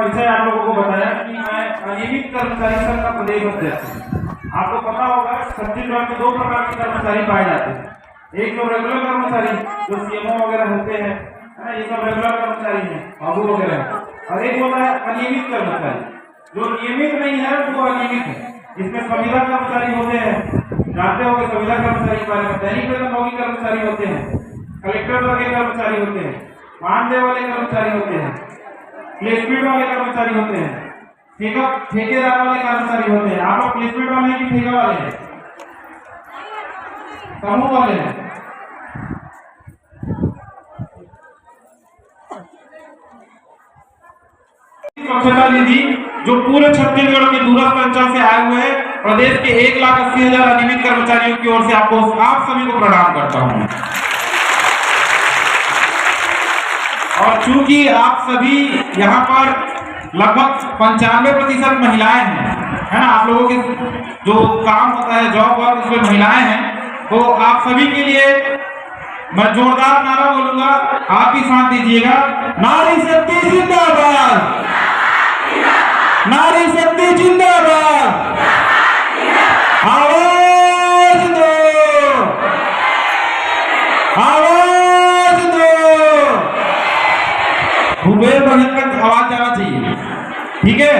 विषय आप लोगों को बताया कि मैं अनियमित कर्मचारी संघ का प्रदेश अध्यक्ष हूँ। आपको पता होगा छत्तीसगढ़ में दो प्रकार के कर्मचारी पाए जाते हैं। एक तो रेगुलर कर्मचारी जो सीएमओ वगैरह होते हैं, ये सब रेगुलर कर्मचारी हैं, बाबू वगैरह। और एक होता है अनियमित कर्मचारी जो नियमित नहीं है, वो अनियमित है। इसमें संविदा कर्मचारी होते हैं, जानते हो संविदा कर्मचारी के बारे में, दैनिक वेतनभोगी कर्मचारी होते हैं, कलेक्टर स्तर के कर्मचारी होते हैं, मानदेय वाले कर्मचारी होते हैं, प्लेसमेंट वाले कर्मचारी होते हैं, ठेकेदार वाले कर्मचारी होते हैं। आप लोग प्लेसमेंट वाले हैं कि ठेका वाले हैं? समूह वाले हैं? स्वच्छता निधि जो पूरे छत्तीसगढ़ के दूरस्थ अंचल से आए हुए हैं, प्रदेश के 1,80,000 अनियमित कर्मचारियों की ओर से आपको आप सभी को प्रणाम करता हूं। और चूंकि आप सभी यहाँ पर लगभग 95% महिलाएं हैं, है ना, आप लोगों के जो काम होता है जॉब वर्क उसमें महिलाएं हैं, तो आप सभी के लिए मैं जोरदार नारा बोलूंगा, आप भी साथ दीजिएगा। नारी शक्ति जिंदाबाद, नारी शक्ति जिंदाबाद, आवाज दो, आवाज दो। भूपेश बघेल तक आवाज जाना चाहिए, ठीक है?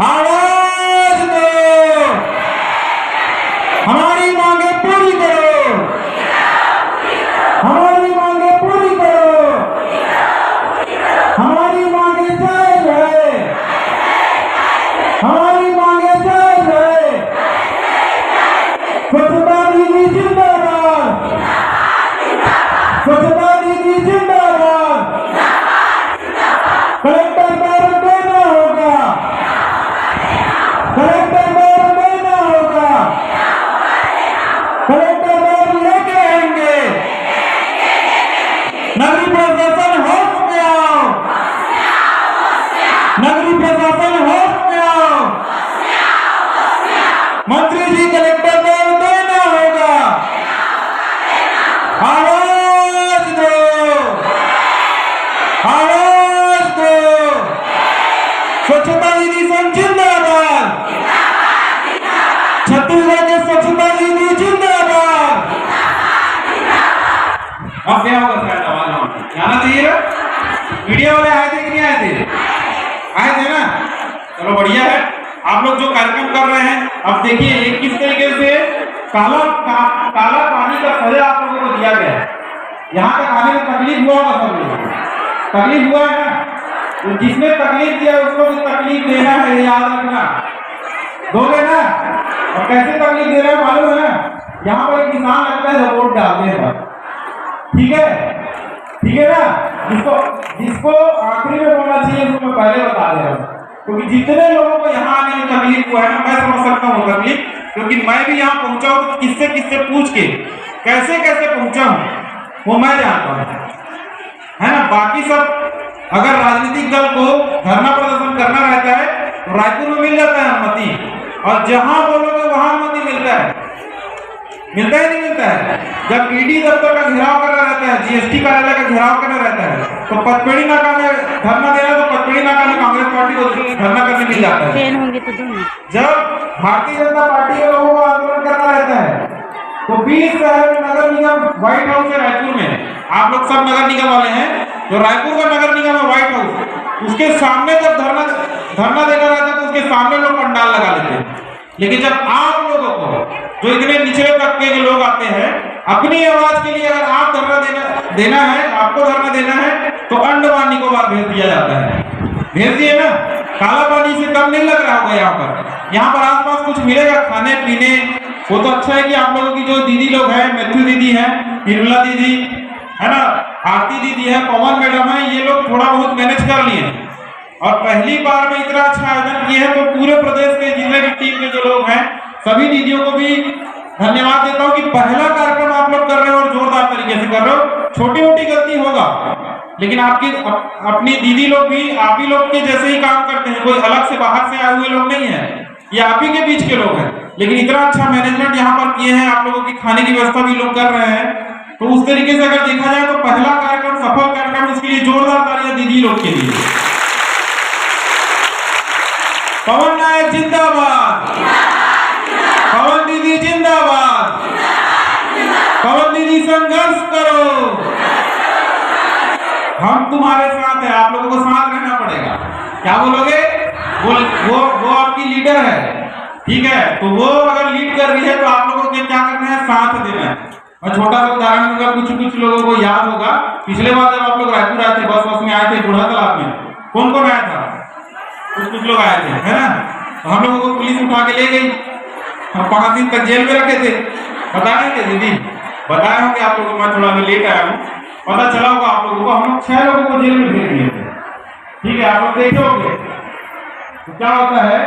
आवाज दो, हमारी मांगे पूरी करो, हमारी मांगे पूरी करो, हमारी मांगे जायज है, हमारी मांगे जायज है। स्वच्छता दीदी जिंदाबाद, स्वच्छता दीदी जिंदाबाद। कलेक्टर बैरन देना होगा, कलेक्टर बैरन देना होगा, कलेक्टर बैरन लेके आएंगे। नगरीय प्रशासन होश में आओ, नगरीय प्रशासन होश में आओ। मंत्री जी कलेक्टर बैरन देना होगा, आवाज दो, आवाज दो। स्वच्छता दीदी संघ जिंदाबाद, छत्तीसगढ़ के स्वच्छता दीदी जिंदाबाद। अब क्या होगा सर, आवाज आना चाहिए ना? मीडिया वाले आए थे कि नहीं आए थे? आए थे ना? चलो बढ़िया है। आप लोग जो कार्यक्रम कर रहे हैं, अब देखिए ये किस तरीके से काला पानी का सजा आप लोगों को दिया गया है। यहाँ तक आने में तकलीफ हुआ होगा, सब लोगों को तकलीफ हुआ है ना? तो जिसने तकलीफ दिया उसको भी तकलीफ देना है, याद रखना। दोगे ना? और कैसे तकलीफ दे रहे हैं मालूम है ना? यहाँ पर एक किसान लगता है वोट डालते हैं, ठीक है? ठीक है ना? जिसको आखिरी में बोलना चाहिए उसको मैं पहले बता दे रहा हूँ, क्योंकि जितने लोगों को यहाँ आने में तकलीफ हुआ है ना, मैं समझ सकता हूँ तकलीफ, क्योंकि मैं भी यहाँ पहुंचा हूँ। किससे किससे पूछ के कैसे कैसे पहुंचा हूँ वो मैं जानता हूँ, है ना? बाकी सब अगर राजनीतिक दल को धरना प्रदर्शन करना रहता है तो रायपुर में मिल जाता है अनुमति, और जहां बोलोगे वहां अनुमति मिलता है, मिलता है नहीं मिलता है? जब ईडी दफ्तर का घेराव करना रहता है, जीएसटी कार्यालय का घेराव करना रहता है, तो पचपेड़ी नाका में धरना देना, तो पचपेड़ी नाका में कांग्रेस पार्टी को धरना करने मिल जाता है। जब भारतीय जनता पार्टी के लोगों को आंदोलन करना रहता है तो 20 शहर में नगर निगम व्हाइट हाउस है रायपुर में, आप लोग सब नगर निगम वाले हैं, तो रायपुर का नगर निगम है व्हाइट हाउस, उसके सामने जब धरना देना रहता है तो उसके सामने लोग पंडाल लगा लेते हैं। लेकिन जब आप लोगों को जो इतने निचले तबके के लोग आते हैं, अपनी आवाज के लिए अगर आप धरना देना है, आपको धरना देना है, तो अंडमान निकोबार भेज दिया जाता है। भेज दिए ना? काला पानी से कम नहीं लग रहा होगा यहाँ पर। यहाँ पर आसपास कुछ मिलेगा खाने पीने, वो तो अच्छा है कि आप लोगों की जो दीदी लोग हैं, मैथ्यू दीदी है, निर्मला दीदी है ना, आरती दीदी है, पवन मैडम है, ये लोग थोड़ा बहुत मैनेज कर लिए और पहली बार में इतना अच्छा आयोजन किए हैं। तो पूरे प्रदेश के जितने भी टीम के जो लोग हैं, सभी दीदियों को भी धन्यवाद देता हूँ कि पहला कार्यक्रम आप लोग कर रहे हो और जोरदार तरीके से कर रहे हो। छोटी मोटी गलती होगा, लेकिन आपकी अपनी दीदी लोग भी आप ही लोग के जैसे ही काम करते हैं, कोई अलग से बाहर से आए हुए लोग नहीं है, ये आप ही के बीच के लोग हैं। लेकिन इतना अच्छा मैनेजमेंट यहाँ पर किए हैं, आप लोगों की खाने की व्यवस्था भी लोग कर रहे हैं। तो उस तरीके से अगर देखा जाए तो पहला कार्यक्रम सफल कार्यक्रम, उसके लिए जोरदार तालियां दीदी लोग के लिए। पवन नायक जिंदाबाद, पवन दीदी जिंदाबाद, पवन दीदी संघर्ष करो, हम तुम्हारे साथ हैं। आप लोगों को साथ रहना पड़ेगा। क्या बोलोगे? वो आपकी लीडर है, ठीक है, तो वो अगर लीड कर रही है तो आप लोगों को क्या करना है? साथ देना है। मैं छोटा सा उदाहरण दूंगा, कुछ लोगों को याद होगा, पिछले बार जब आप लोग रायपुर आए थे, बस में आए थे, बूढ़ा तालाब में कौन कौन आया था? कुछ लोग आए थे, है ना? तो हम लोगों को पुलिस उठा के ले गई, हम 5 दिन तक जेल में रखे थे। बताए थे दीदी, बताए होंगे आप लोगों को, मैं थोड़ा लेट आया हूँ, पता चला होगा आप लोगों को। हम लोग 6 लोगों को जेल में भेज दिए थे, ठीक है, आप लोग देखे होंगे। तो क्या होता है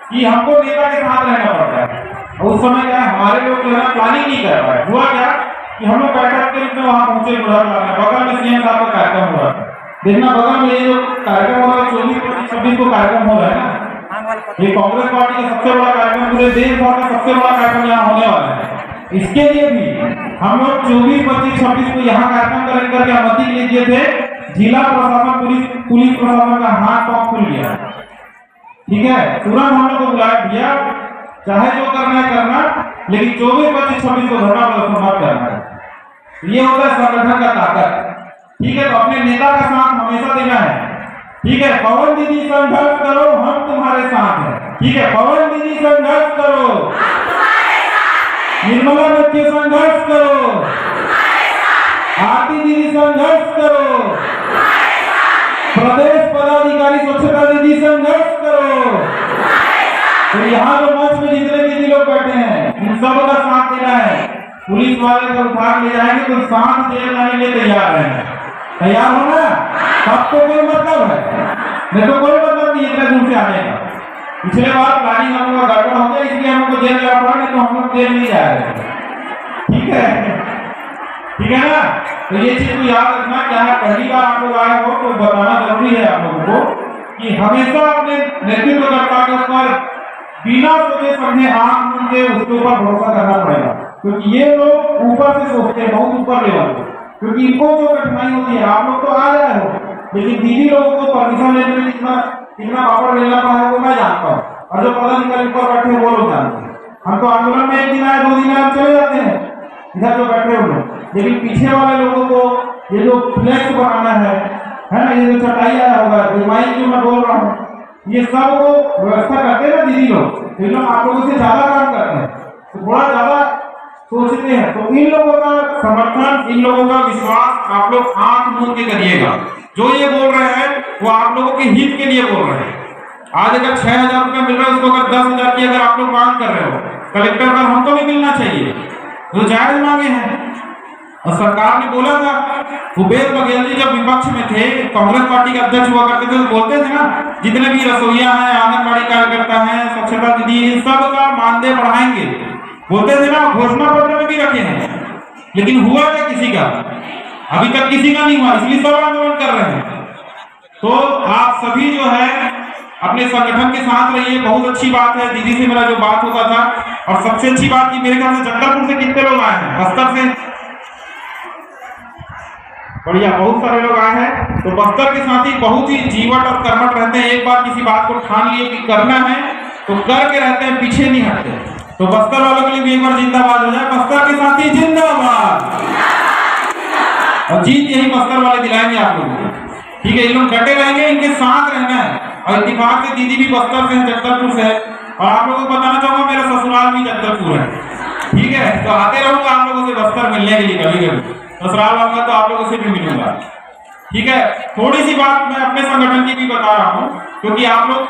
कि हमको नेता के साथ रहना पड़ता है, और उस समय क्या हमारे लोग जो है प्लानिंग नहीं कर पाए। हुआ क्या कि हम लोग बैठक के रूप में वहां पहुंचे, बगल में सीएम साहब का कार्यक्रम हो रहा था। देखना बगल में ये जो कार्यक्रम हो रहा है 24-25-26 को कार्यक्रम हो रहा है ना, ये कांग्रेस पार्टी का सबसे बड़ा कार्यक्रम, पूरे देश भर का सबसे बड़ा कार्यक्रम यहाँ होने वाला है। इसके लिए भी हम लोग 24-25-26 को यहाँ कार्यक्रम करके अनुमति के लिए थे। जिला प्रशासन, पुलिस प्रशासन का हाथ पांव खुल गया, ठीक है, तुरंत हम लोग को बुलाया दिया, चाहे जो करना है करना, लेकिन 24-25-26 को धरना प्रदर्शन मत करना है। ये होता है संगठन का ताकत, ठीक है। तो अपने नेता का साथ हमेशा देना है, ठीक है। पवन दीदी संघर्ष करो, हम तुम्हारे साथ हैं, ठीक है। पवन दीदी संघर्ष करो, निर्मला बच्चे संघर्ष करो, आरती दीदी संघर्ष करो, प्रदेश पदाधिकारी स्वच्छता दीदी संघर्ष करो। तो यहाँ जो मंच में जितने दीदी लोग बैठे हैं, इन सब का साथ देना है। पुलिस वाले जब उठा ले जाएंगे तो साथ जेल जाने के लिए तैयार है, तैयार हो ना? सबको कोई मतलब है, नहीं तो कोई मतलब नहीं इतने दूर से आने का। पिछले बार प्लानिंग हम लोग गड़बड़ हो गया, इसलिए हमको जेल जाना पड़ा, नहीं तो हम लोग जेल नहीं जा रहे, ठीक है, ठीक है ना? तो ये चीज को याद रखना। क्या है, पहली बार आप लोग आए हो तो बताना जरूरी है आप लोगों को कि हमेशा अपने नेतृत्वकर्ता के ऊपर बिना सोचे समझे आंख मूंद के उसके ऊपर भरोसा करना पड़ेगा, क्योंकि ये लोग ऊपर से सोचते हैं, बहुत ऊपर लेवल पे, क्योंकि इनको जो कठिनाई होती है, आप लोग तो आ रहे हो, लेकिन दीदी लोगों को परमिशन लेने में कितना पापड़ लेना पड़ा है वो मैं जानता हूँ, और जो पदाधिकारी ऊपर बैठे वो लोग जानते हैं। हम तो आंदोलन में 1 दिन आए 2 दिन आए चले जाते हैं, इधर जो बैठे हो लोग, लेकिन पीछे वाले लोगों को ये जो फ्लैक्स बनाना है ना, ये जो चटाई आया होगा, जो माइक जो मैं बोल रहा हूँ, ये सब वो व्यवस्था करते हैं ना दीदी लोग, तो लोग आप लोगों से ज्यादा काम करते हैं, तो थोड़ा ज्यादा सोचते हैं। तो इन लोगों का समर्थन, इन लोगों का विश्वास आप लोग आंख मूंद के करिएगा। जो ये बोल रहे हैं वो आप लोगों के हित के लिए बोल रहे हैं। आज अगर 6,000 रुपया मिल रहा है, उसको अगर 10,000 की अगर आप लोग मांग कर रहे हो, कलेक्टर पर हमको भी मिलना चाहिए, तो जायज मांगे हैं। और सरकार ने बोला था, भूपेश बघेल जी जब विपक्ष में थे, कांग्रेस पार्टी के अध्यक्ष हुआ करते थे, तो बोलते थे ना, जितने भी रसोईया हैं, आंगनबाड़ी कार्यकर्ता हैं, स्वच्छता दीदी, इन सब का मानदेय बढ़ाएंगे, बोलते थे ना, घोषणा पत्र में भी रखे हैं। लेकिन हुआ क्या किसी का? अभी तक किसी का नहीं हुआ, इसलिए सब आंदोलन कर रहे हैं। तो आप सभी जो है अपने संगठन के साथ रहिए, बहुत अच्छी बात है। दीदी से मेरा जो बात होता था, और सबसे अच्छी बात की मेरे ख्याल से जगदलपुर से कितने लोग आए हैं? बस्तर से बढ़िया, बहुत सारे लोग आए हैं। तो बस्तर के साथ ही बहुत ही जीवट और कर्मठ रहते हैं। एक बार किसी बात को ठान लिए कि करना है तो करके रहते हैं, पीछे नहीं हटते। तो बस्तर वालों के लिए भी एक बार जिंदाबाद हो जाए, बस्तर के साथ ही जिंदाबाद। और जीत यही बस्तर वाले दिलाएंगे आप लोगों को, ठीक है। इन लोग डटे रहेंगे, इनके साथ रहना है। और इत्तेफाक से दीदी भी बस्तर से, जगदलपुर से है, और आप लोगों को बताना चाहूंगा मेरा ससुराल भी जगदलपुर है, ठीक है। तो आते रहूंगा आप लोगों से बस्तर मिलने के लिए, कभी कभी ससुराल आऊंगा तो आप लोगों से भी मिलूंगा, ठीक है। थोड़ी सी बात मैं अपने संगठन की भी बता रहा हूँ, क्योंकि आप लोग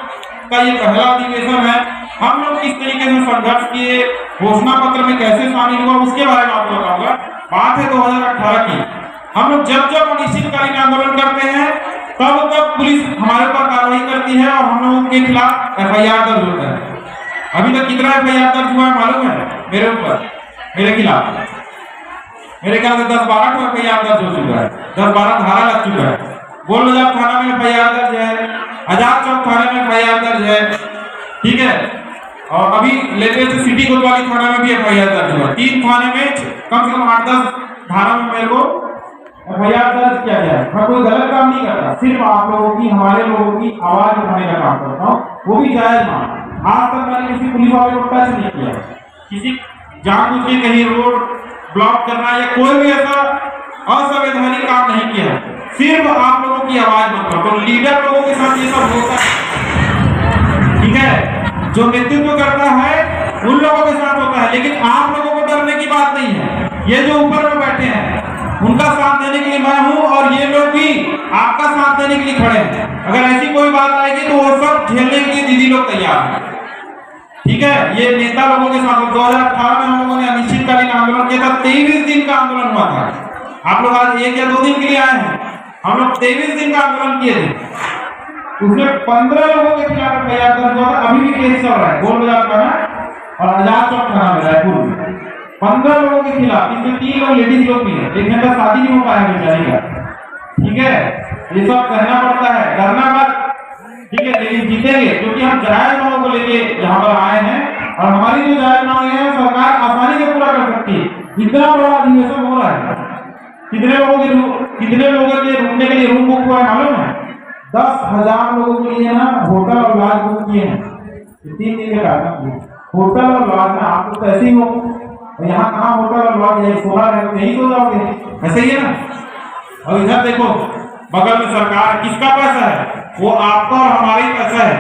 का ये पहला अधिवेशन है। हम लोग किस तरीके से संघर्ष किए, घोषणा पत्र में कैसे शामिल हुआ, उसके बारे में आपको बताऊंगा। बात है 2018 की। हम लोग जब अनिश्चितकालीन आंदोलन करते हैं, तब पुलिस हमारे ऊपर कार्रवाई करती है और हम लोगों के खिलाफ FIR दर्ज होता है। अभी तक कितना FIR दर्ज हुआ है मालूम है? मेरे ऊपर, मेरे खिलाफ मेरे ख्याल से 10-12 FIR दर्ज हो चुका है, 10-12 धारा लग चुका है। गोलबाजार थाना में FIR दर्ज है, आजाद चौक थाने में FIR दर्ज है, ठीक है। और अभी लेटेस्ट सिटी कोतवाली थाना में भी FIR दर्ज हुआ। 3 थाने में कम से कम 8-10 धारा में मेरे को एफआईआर दर्ज किया जाए। मैं कोई गलत काम नहीं करता, सिर्फ आप लोगों की, हमारे लोगों की आवाज उठाने का काम करता हूँ, वो भी जायज मान। आज तक मैंने किसी पुलिस वाले को टच नहीं किया, किसी जानबूझ के कहीं रोड ब्लॉक करना या कोई भी ऐसा असंवैधानिक काम नहीं किया, सिर्फ आप लोगों की आवाज बनता। तो लीडर लोगों के साथ ये सब होता है, ठीक है, जो नेतृत्व करता है उन लोगों के साथ होता है, लेकिन आप लोगों को डरने की बात नहीं है। ये जो ऊपर में बैठे हैं उनका साथ देने के लिए मैं हूं, और ये लोग भी आपका साथ देने के लिए खड़े हैं। अगर ऐसी कोई बात आएगी तो वो सब झेलने के लिए दीदी लोग तैयार हैं, ठीक है। ये नेता लोगों के साथ 2018 में हम लोगों ने अनिश्चितकालीन आंदोलन किया था, 23 दिन का आंदोलन हुआ था। आप लोग आज 1 या 2 दिन के लिए आए हैं, हम लोग 23 दिन का आंदोलन किए थे। उसमें 15 लोगों के खिलाफ एफआईआर दर्ज हुआ था, अभी भी केस चल रहा है गोल बाजार का है और आजाद चौक थाना में रायपुर में 15 लोगों के खिलाफ, इसमें 3 लोग लेडीज लोग भी हैं, एक घंटा शादी नहीं हो पाया बेचारी का, ठीक है। ये सब कहना पड़ता है, डरना मत, ठीक है, लेकिन जीतेंगे, क्योंकि हम जायज मांगों को लेके यहाँ पर आए हैं और हमारी जो जायज मांगे हैं सरकार आसानी से पूरा कर सकती है। इतना बड़ा अधिवेशन हो रहा है, कितने लोगों के रुकने के लिए रूम बुक हुआ है मालूम है? 10,000 लोगों के लिए ना होटल और लॉज बुक किए हैं, 3 दिन के कार्यक्रम में होटल और लॉज में। आप तो ऐसे ही हो, यहाँ कहाँ होटल और लॉज, यही सोना है, यही तो जाओगे, ऐसे ही है ना। और इधर देखो बगल में सरकार, किसका पैसा है? वो आपका और हमारा ही पैसा है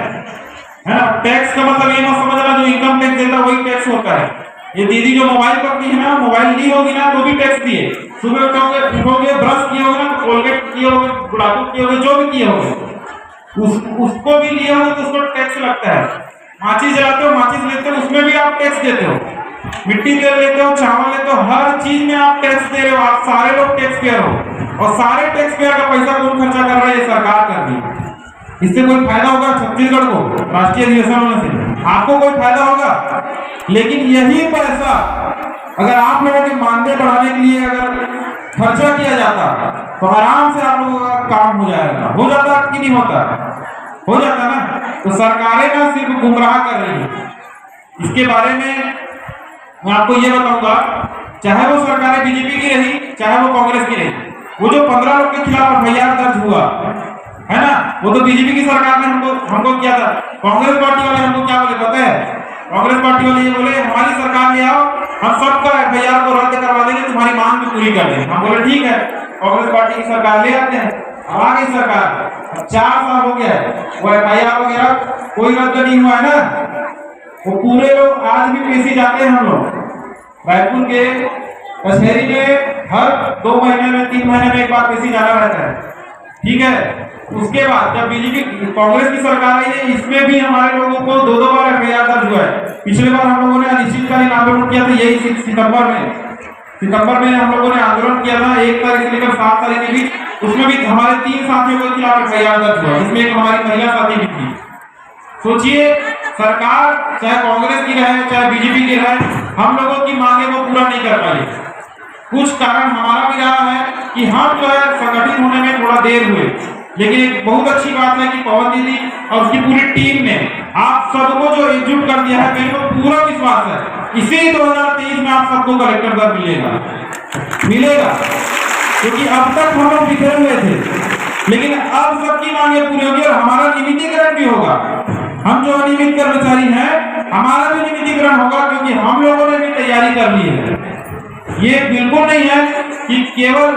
ना। टैक्स का मतलब ये मत समझना जो इनकम टैक्स देता है वही टैक्स होता है। ये दीदी जो मोबाइल करती है ना, मोबाइल ली होगी ना तो भी टैक्स दिए, सुबह उठोगे ब्रश किए होगे ना, कोलगेट किए होगे, गुड़ादू किए होगे, जो भी किए होगे उसको भी लिए होगे तो उसको टैक्स लगता है। माचिस जलाते हो, माचिस लेते हो, उसमें भी आप टैक्स देते हो। मिट्टी तेल लेते हो, चावल लेते हो, हर चीज में आप टैक्स दे रहे हो। आप सारे लोग टैक्स पेयर हो, और सारे टैक्स पेयर का पैसा कौन खर्चा कर रहा है? सरकार कर रही है। इससे कोई फायदा होगा छत्तीसगढ़ को राष्ट्रीय अधिवेशन होने से? आपको कोई फायदा होगा? लेकिन यही पैसा अगर आप लोगों के मानदेय बढ़ाने के लिए अगर खर्चा किया जाता तो आराम से आप लोगों का काम हो जाएगा। हो जाता कि नहीं होता? हो जाता ना। तो सरकारें ना सिर्फ गुमराह कर रही है। इसके बारे में मैं आपको ये बताऊंगा, चाहे वो सरकारें बीजेपी की रही चाहे वो कांग्रेस की रही, वो जो 15 लोग के खिलाफ एफआईआर दर्ज हुआ है ना, वो तो बीजेपी की सरकार ने हमको किया था। कांग्रेस पार्टी वाले हमको क्या बोले पता है? कांग्रेस पार्टी वाले ये बोले हमारी सरकार ले आओ, हम सबका एफआईआर को रद्द करवा देंगे, तुम्हारी मांग भी पूरी कर देंगे। हम बोले ठीक है, कांग्रेस पार्टी की सरकार ले आते हैं। अब आ गई सरकार, 4 साल हो गया, वो एफआईआर वगैरह कोई रद्द नहीं हुआ है ना। वो पूरे लोग आज भी पेशी जाते हैं। हम लोग रायपुर के कचहरी में हर 2 महीने में 3 महीने में एक बार पेशी जाना रहता है, ठीक है। उसके बाद जब बीजेपी कांग्रेस की सरकार आई है, इसमें भी हमारे लोगों को 2 बार एफआईआर दर्ज हुआ है। पिछले बार हम लोगों ने अनिश्चितकालीन आंदोलन किया था, यही सितंबर में हम लोगों ने आंदोलन किया था 1 तारीख से लेकर 7 तारीख के बीच। उसमें भी हमारे 3 साथियों के खिलाफ एफआईआर दर्ज हुआ, जिसमें एक हमारी महिला साथी भी थी। सोचिए, सरकार चाहे कांग्रेस की रहे चाहे बीजेपी की रहे, हम लोगों की मांगे को पूरा नहीं कर पाई। कुछ कारण हमारा भी रहा है कि हम जो है संगठित होने में थोड़ा देर हुए, लेकिन एक बहुत अच्छी बात है कि पवन दीदी और उसकी पूरी टीम ने आप सबको जो एकजुट कर दिया है, मेरे को पूरा विश्वास है इसी 2023 में आप सबको कलेक्टर पद मिलेगा, क्योंकि अब तक हम लोग बिखरे हुए थे, लेकिन अब सबकी मांगे पूरी होगी और हमारा नियमितीकरण भी होगा। हम जो अनियमित कर्मचारी हैं, हमारा भी नियमितीकरण होगा, क्योंकि हम लोगों ने भी तैयारी कर ली है। ये बिल्कुल नहीं है कि केवल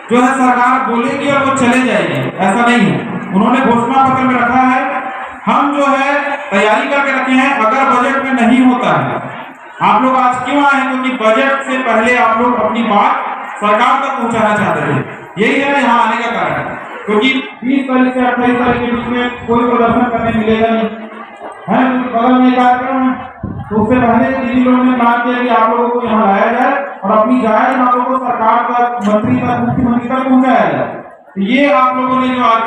जो है सरकार बोलेगी और वो चले जाएगी, ऐसा नहीं है। उन्होंने घोषणा पत्र में रखा है, हम जो है तैयारी करके रखे हैं। अगर बजट में नहीं होता है, आप लोग आज क्यों आए हैं? क्योंकि बजट से पहले आप लोग अपनी बात सरकार तक पहुंचाना चाहते थे, यही है यहाँ आने का कारण। क्योंकि 20 तारीख से 28 तारीख के बीच में कोई प्रदर्शन करने मिलेगा नहीं है, बगल में कार्यक्रम है। तो उससे पहले दीदी लोगों ने कहा कि आप लोगों को यहाँ लाया जाए और अपनी जायज मांगों को सरकार तक, मंत्री तक, मुख्यमंत्री तक पहुंचाया जाए। तो ये आप लोगों ने जो आज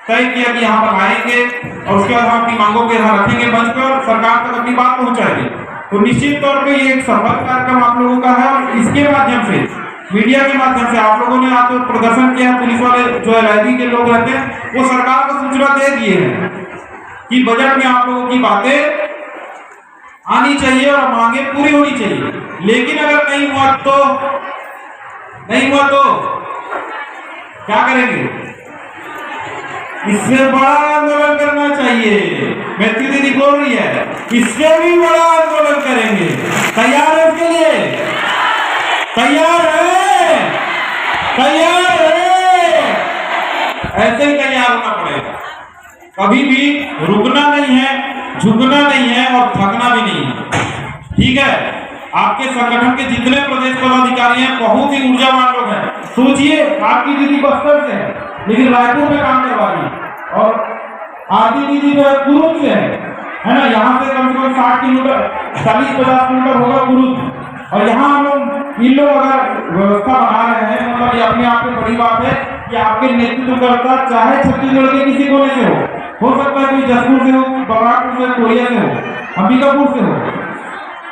तय किया कि यहाँ पर आएंगे और उसके बाद हम अपनी मांगों को यहाँ रखेंगे मंच पर और सरकार तक अपनी बात पहुंचाएंगे, तो निश्चित तौर पे ये एक सफल कार्यक्रम आप लोगों का है। और इसके माध्यम से, मीडिया के माध्यम से आप लोगों ने आप तो प्रदर्शन किया, पुलिस वाले जो एलआईबी के लोग रहते हैं वो सरकार को सूचना दे दिए हैं कि बजट में आप लोगों की बातें आनी चाहिए और मांगे पूरी होनी चाहिए। लेकिन अगर नहीं हुआ तो क्या करेंगे? इससे बड़ा आंदोलन करना चाहिए। मैत्री दीदी बोल रही है इससे भी बड़ा आंदोलन करेंगे। तैयार है इसके लिए? तैयार है? तैयार है? ऐसे ही तैयार होना पड़ेगा। कभी भी रुकना नहीं है, झुकना नहीं है और थकना भी नहीं है। ठीक है? आपके संगठन के जितने प्रदेश पदाधिकारी हैं बहुत ही ऊर्जावान लोग हैं। सोचिए आपकी दीदी बस्तर से है लेकिन रायपुर में काम करवा रही है और आरती दीदी जो है कुरुद से है ना, यहाँ से कम 60 किलोमीटर 40-50 किलोमीटर होगा कुरुद। और यहाँ हम लोग इन लोग अगर व्यवस्था बना रहे हैं मतलब ये अपने आप में बड़ी बात है कि आपके नेतृत्व करता चाहे छत्तीसगढ़ के किसी कोने से हो सकता है कोई जसपुर से हो, बलरामपुर से, कोरिया से हो, अंबिकापुर से हो,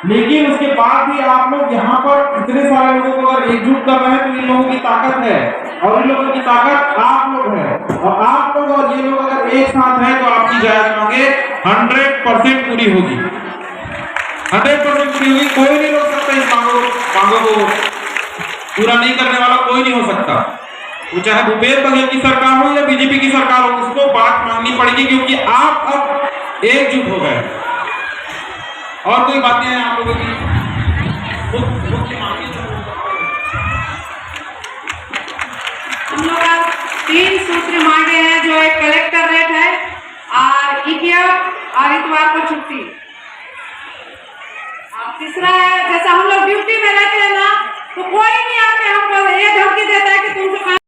लेकिन उसके बाद भी आप लोग यहाँ पर इतने सारे लोगों को अगर एकजुट कर रहे हैं तो इन लोगों की ताकत है और इन लोगों की ताकत आप लोग है और आप लोग और ये लोग अगर एक साथ हैं तो आपकी जायज मांगे 100% पूरी होगी। 100% पूरी होगी। कोई नहीं रोक सकता इस मांगों को पूरा नहीं करने वाला कोई नहीं हो सकता। वो चाहे भूपेश बघेल की सरकार हो या बीजेपी की सरकार हो, उसको बात मांगनी पड़ेगी क्योंकि आप अब एकजुट हो गए। और कोई बातें हैं आप लोगों की? हम लोग आज 3 सूत्र मांगे हैं जो एक कलेक्टर रेट है और इतवार को छुट्टी। और तीसरा है जैसा हम लोग ड्यूटी में रहते हैं ना तो कोई नहीं आके हमको ये धमकी देता है कि तुमसे